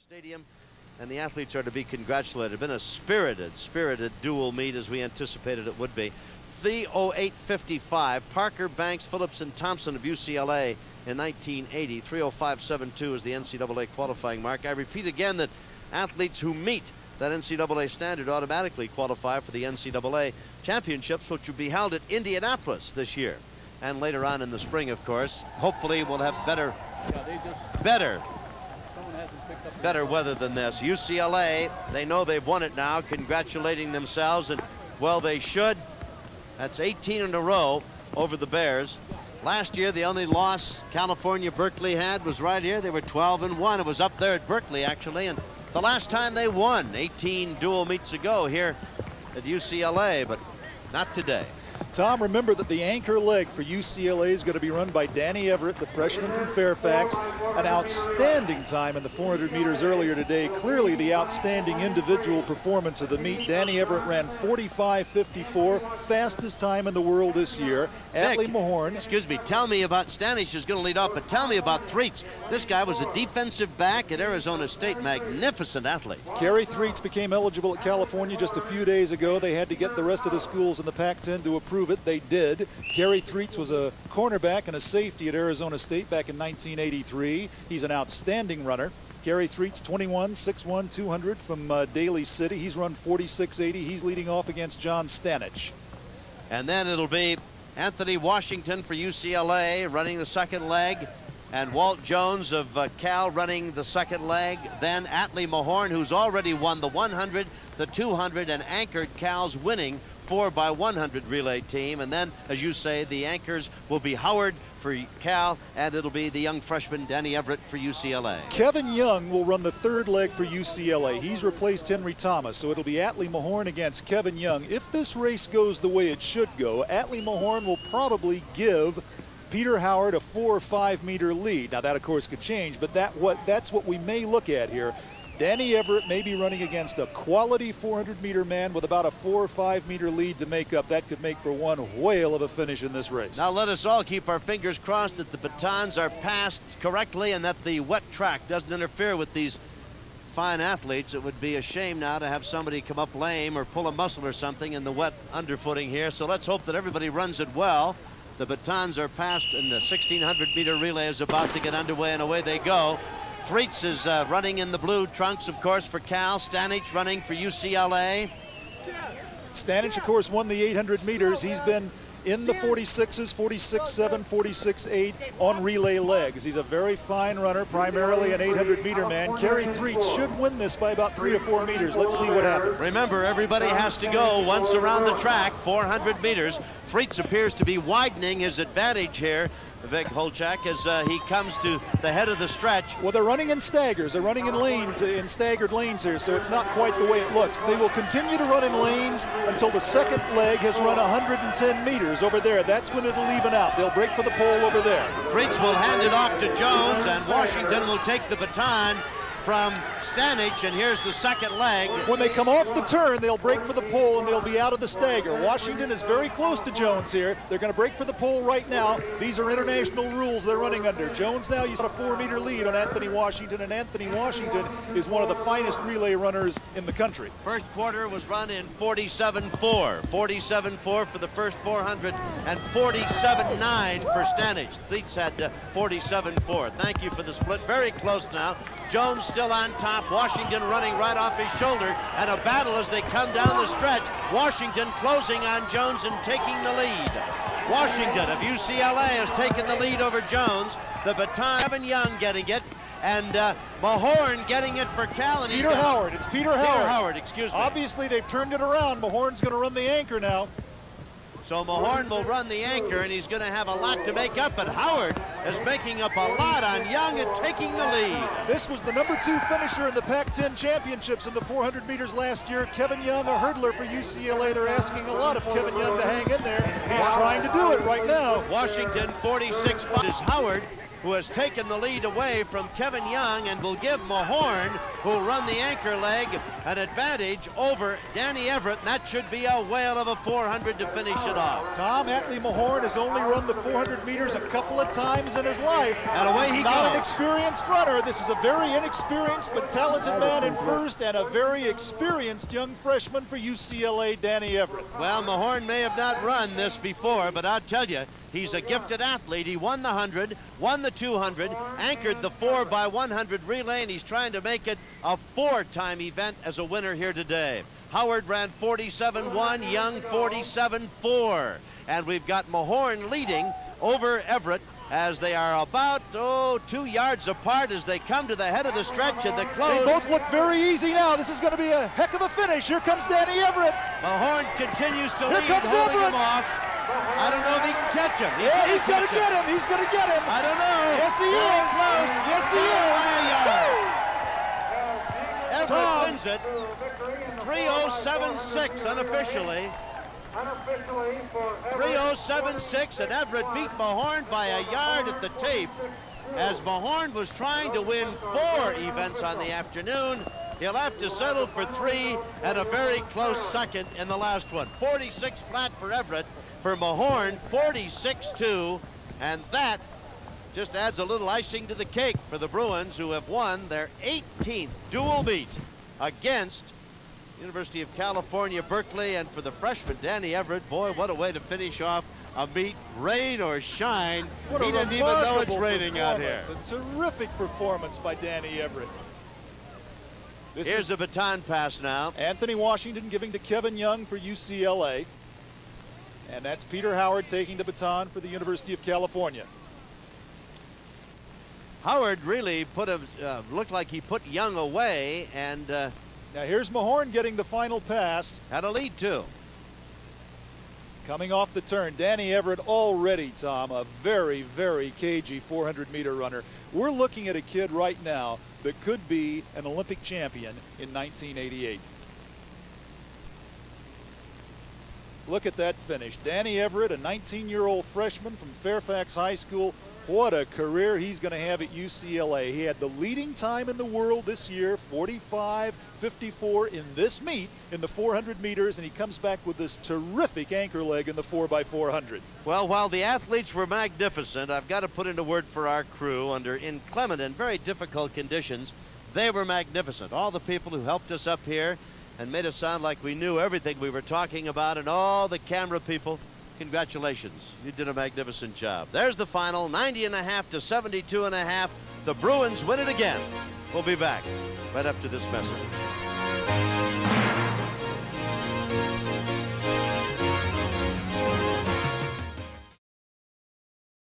Stadium, and the athletes are to be congratulated. It's been a spirited dual meet as we anticipated it would be. 3:08:55. Parker, Banks, Phillips, and Thompson of UCLA in 1980. 3:05:72 is the NCAA qualifying mark. I repeat again that athletes who meet that NCAA standard automatically qualify for the NCAA championships, which will be held at Indianapolis this year. And later on in the spring, of course. Hopefully we'll have better weather than this. UCLA, they know they've won it now, congratulating themselves, and well, they should. That's 18 in a row over the Bears. Last year, the only loss California Berkeley had was right here. They were 12-1. It was up there at Berkeley, actually, and the last time they won 18 dual meets ago here at UCLA, but not today. Tom, remember that the anchor leg for UCLA is going to be run by Danny Everett, the freshman from Fairfax. An outstanding time in the 400 meters earlier today. Clearly the outstanding individual performance of the meet. Danny Everett ran 45:54, fastest time in the world this year. Atlee Mahorn. Excuse me, tell me about Stanich is going to lead off, but tell me about Threets. This guy was a defensive back at Arizona State. Magnificent athlete. Kerry Threets became eligible at California just a few days ago. They had to get the rest of the schools in the Pac-10 to approve it. They did. Kerry Threets was a cornerback and a safety at Arizona State back in 1983. He's an outstanding runner. Kerry Threets, 21, 6'1", 200 from Daly City. He's run 46.80. He's leading off against John Stanich. And then it'll be Anthony Washington for UCLA running the second leg, and Walt Jones of Cal running the second leg. Then Atlee Mahorn, who's already won the 100, the 200, and anchored Cal's winning 4x100 relay team. And then, as you say, the anchors will be Howard for Cal, and it'll be the young freshman Danny Everett for UCLA. Kevin Young will run the third leg for UCLA. He's replaced Henry Thomas, so it'll be Atlee Mahorn against Kevin Young. If this race goes the way it should go, Atlee Mahorn will probably give Peter Howard a 4 or 5 meter lead. Now that of course could change, but that's what we may look at here. Danny Everett may be running against a quality 400 meter man with about a 4 or 5 meter lead to make up. That could make for one whale of a finish in this race. Now let us all keep our fingers crossed that the batons are passed correctly and that the wet track doesn't interfere with these fine athletes. It would be a shame now to have somebody come up lame or pull a muscle or something in the wet underfooting here. So let's hope that everybody runs it well. The batons are passed and the 1600 meter relay is about to get underway, and away they go. Threets is running in the blue trunks, of course, for Cal. Stanich running for UCLA. Stanich, of course, won the 800 meters. He's been in the 46s, 46.7, 46.8 on relay legs. He's a very fine runner, primarily an 800 meter man. Kerry Threets should win this by about 3 or 4 meters. Let's see what happens. Remember, everybody has to go once around the track, 400 meters. Threets appears to be widening his advantage here, Vic Holchak, as he comes to the head of the stretch. Well, they're running in staggers. They're running in lanes, in staggered lanes here, so it's not quite the way it looks. They will continue to run in lanes until the second leg has run 110 meters over there. That's when it'll even out. They'll break for the pole over there. Threets will hand it off to Jones, and Washington will take the baton from Stanich, and here's the second leg. When they come off the turn, they'll break for the pole and they'll be out of the stagger. Washington is very close to Jones here. They're going to break for the pole right now. These are international rules they're running under. Jones now uses a 4 meter lead on Anthony Washington, and Anthony Washington is one of the finest relay runners in the country. First quarter was run in 47.4. 47.4 for the first 400 and 47.9 for Stanich. Threets had 47.4. Thank you for the split. Very close now. Jones still on top. Washington running right off his shoulder, and a battle as they come down the stretch. Washington closing on Jones and taking the lead. Washington of UCLA has taken the lead over Jones. The baton, Kevin Young getting it, and Mahorn getting it for Cal. And Peter Howard. It's Peter Howard. Peter Howard, excuse me. Obviously, they've turned it around. Mahorn's going to run the anchor now. So Mahorn will run the anchor, and he's going to have a lot to make up, but Howard is making up a lot on Young and taking the lead. This was the #2 finisher in the Pac-10 championships in the 400 meters last year. Kevin Young, a hurdler for UCLA. They're asking a lot of Kevin Young to hang in there. He's trying to do it right now. Washington 46 is Howard who has taken the lead away from Kevin Young and will give Mahorn, who will run the anchor leg, an advantage over Danny Everett, and that should be a whale of a 400 to finish it off. Tom, Atlee Mahorn has only run the 400 meters a couple of times in his life. And away he Not goes. an experienced runner. This is a very inexperienced but talented man in first, and a very experienced young freshman for UCLA, Danny Everett. Well, Mahorn may have not run this before, but I'll tell you, he's a gifted athlete. He won the 100, won the 200, anchored the 4x100 relay, and he's trying to make it a 4-time event as a winner here today. Howard ran 47.1, Young 47.4. And we've got Mahorn leading over Everett as they are about 2 yards apart as they come to the head of the stretch and the close. They both look very easy now. This is going to be a heck of a finish. Here comes Danny Everett. Mahorn continues to Here lead, comes holding Everett. him off. I don't know if he can catch him. He's going to get him. He's going to get him. I don't know. Yes, he Very is. close. Yes, he is. Everett wins it. 3:07.6 unofficially. 3:07.6, and Everett beat Mahorn by a yard at the tape. As Mahorn was trying to win 4 events on the afternoon, he'll have to settle for 3 and a very close second in the last one. 46 flat for Everett. For Mahorn, 46.2, and that just adds a little icing to the cake for the Bruins, who have won their 18th dual meet against University of California, Berkeley. And for the freshman, Danny Everett, boy, what a way to finish off a meet, rain or shine. What He a didn't even know it's remarkable raining out here. performance. A terrific performance by Danny Everett. Here's a baton pass now. Anthony Washington giving to Kevin Young for UCLA. And that's Peter Howard taking the baton for the University of California. Howard really looked like he put Young away, and now here's Mahorn getting the final pass. had a lead too. Coming off the turn, Danny Everett already, Tom, a very, very cagey 400-meter runner. We're looking at a kid right now that could be an Olympic champion in 1988. Look at that finish. Danny Everett, a 19-year-old freshman from Fairfax High School. What a career he's going to have at UCLA. He had the leading time in the world this year, 45.54 in this meet in the 400 meters, and he comes back with this terrific anchor leg in the 4x400. Well, while the athletes were magnificent, I've got to put in a word for our crew. Under inclement and very difficult conditions, they were magnificent. All the people who helped us up here and made us sound like we knew everything we were talking about, and all the camera people, congratulations. You did a magnificent job. There's the final, 90.5 to 72.5. The Bruins win it again. We'll be back right after this message.